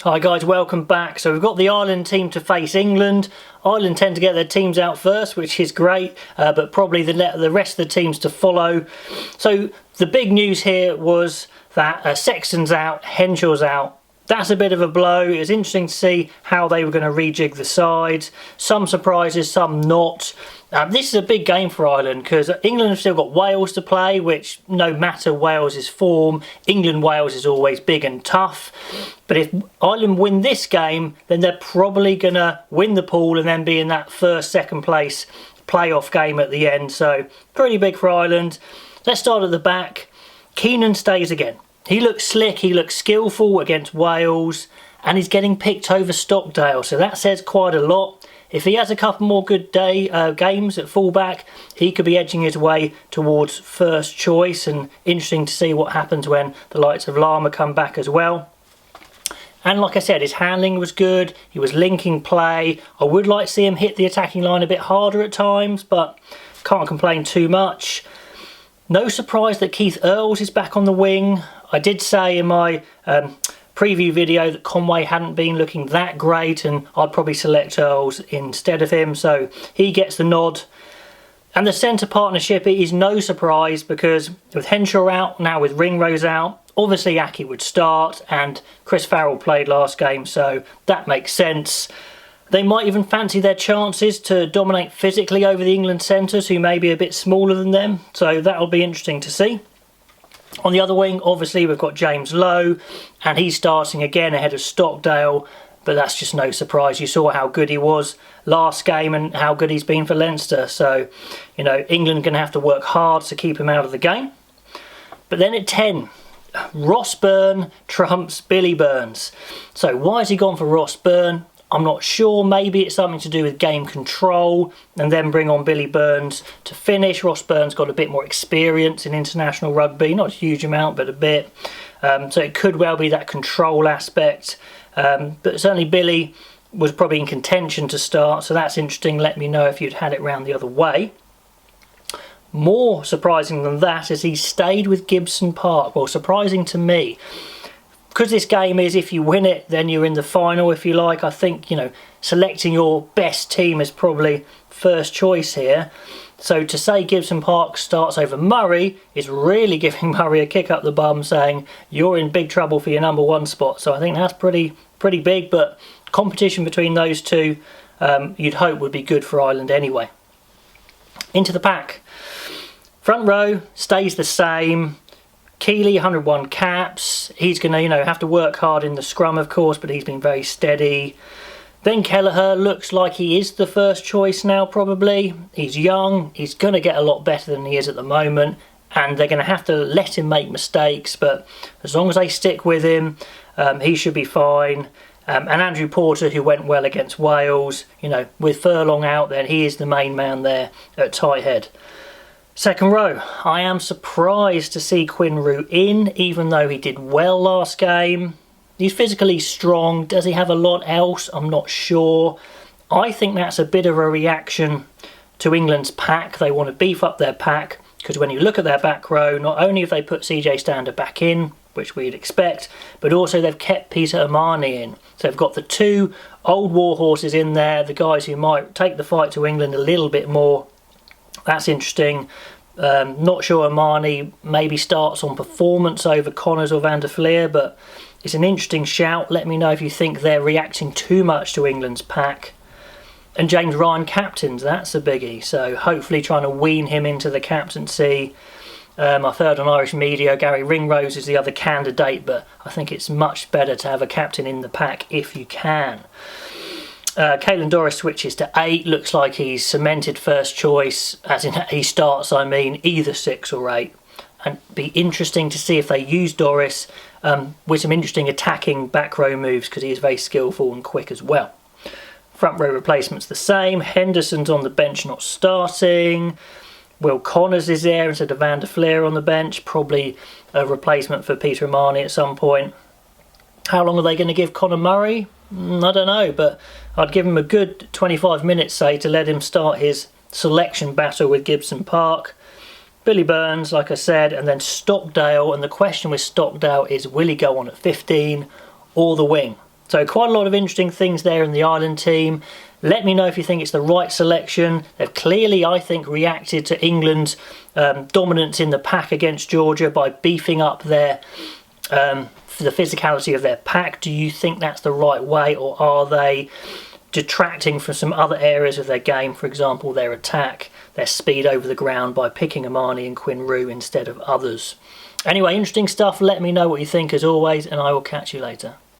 Hi guys, welcome back. So we've got the Ireland team to face England. Ireland tend to get their teams out first, which is great, but probably the rest of the teams to follow. So the big news here was that Sexton's out, Henshaw's out. That's a bit of a blow. It was interesting to see how they were going to rejig the sides. Some surprises, some not. This is a big game for Ireland because England have still got Wales to play, which no matter Wales's form, England-Wales is always big and tough. But if Ireland win this game, then they're probably going to win the pool and then be in that second place playoff game at the end. So pretty big for Ireland. Let's start at the back. Keenan stays again. He looks slick, he looks skillful against Wales, and he's getting picked over Stockdale, so that says quite a lot. If he has a couple more good games at fullback, he could be edging his way towards first choice, and interesting to see what happens when the likes of Lama come back as well. And like I said, his handling was good, he was linking play. I would like to see him hit the attacking line a bit harder at times, but can't complain too much. No surprise that Keith Earls is back on the wing. I did say in my preview video that Conway hadn't been looking that great, and I'd probably select Earls instead of him, so he gets the nod. And the centre partnership is no surprise because with Henshaw out, now with Ringrose out, obviously Aki would start, and Chris Farrell played last game, so that makes sense. They might even fancy their chances to dominate physically over the England centres, who may be a bit smaller than them, so that'll be interesting to see. On the other wing, obviously, we've got James Lowe, and he's starting again ahead of Stockdale, but that's just no surprise. You saw how good he was last game and how good he's been for Leinster, so, you know, England going to have to work hard to keep him out of the game. But then at 10, Ross Byrne trumps Billy Burns. So why has he gone for Ross Byrne? I'm not sure. Maybe it's something to do with game control and then bring on Billy Burns to finish. Ross Byrne's got a bit more experience in international rugby, not a huge amount, but a bit. So it could well be that control aspect. But certainly Billy was probably in contention to start, so that's interesting. Let me know if you'd had it round the other way. More surprising than that is he stayed with Gibson Park. Well, surprising to me. Because this game is, if you win it, then you're in the final, if you like. I think, you know, selecting your best team is probably first choice here. So to say Gibson Park starts over Murray is really giving Murray a kick up the bum, saying you're in big trouble for your number one spot. So I think that's pretty big, but competition between those two you'd hope would be good for Ireland anyway. Into the pack. Front row stays the same. Keeley, 101 caps. He's going to, you know, have to work hard in the scrum, of course, but he's been very steady. Then Kelleher looks like he is the first choice now, probably. He's young. He's going to get a lot better than he is at the moment, and they're going to have to let him make mistakes, but as long as they stick with him, he should be fine. And Andrew Porter, who went well against Wales, you know, with Furlong out, then he is the main man there at tight head. Second row, I am surprised to see Quinn Root in, even though he did well last game. He's physically strong. Does he have a lot else? I'm not sure. I think that's a bit of a reaction to England's pack. They want to beef up their pack, because when you look at their back row, not only have they put CJ Stander back in, which we'd expect, but also they've kept Peter Amani in. So they've got the two old war horses in there, the guys who might take the fight to England a little bit more. That's interesting. Not sure Amani maybe starts on performance over Connors or Van der Fleer, but it's an interesting shout. Let me know if you think they're reacting too much to England's pack. And James Ryan captains, that's a biggie. So hopefully trying to wean him into the captaincy. I've heard on Irish media Gary Ringrose is the other candidate, but I think it's much better to have a captain in the pack if you can. Caelan Doris switches to 8, looks like he's cemented first choice, as in he starts, I mean, either 6 or 8. And be interesting to see if they use Doris with some interesting attacking back row moves, because he is very skillful and quick as well. Front row replacements the same. Henderson's on the bench, not starting. Will Connors is there instead of Van der Fleer on the bench, probably a replacement for Peter Amani at some point. How long are they going to give Conor Murray? I don't know, but I'd give him a good 25 minutes, say, to let him start his selection battle with Gibson Park. Billy Burns, like I said, and then Stockdale. And the question with Stockdale is, will he go on at 15 or the wing? So quite a lot of interesting things there in the Ireland team. Let me know if you think it's the right selection. They've clearly, I think, reacted to England's dominance in the pack against Georgia by beefing up their the physicality of their pack. Do you think that's the right way, or are they detracting from some other areas of their game, for example their attack, their speed over the ground, by picking Amani and Quinn Roux instead of others? Anyway, interesting stuff. Let me know what you think as always, and I will catch you later.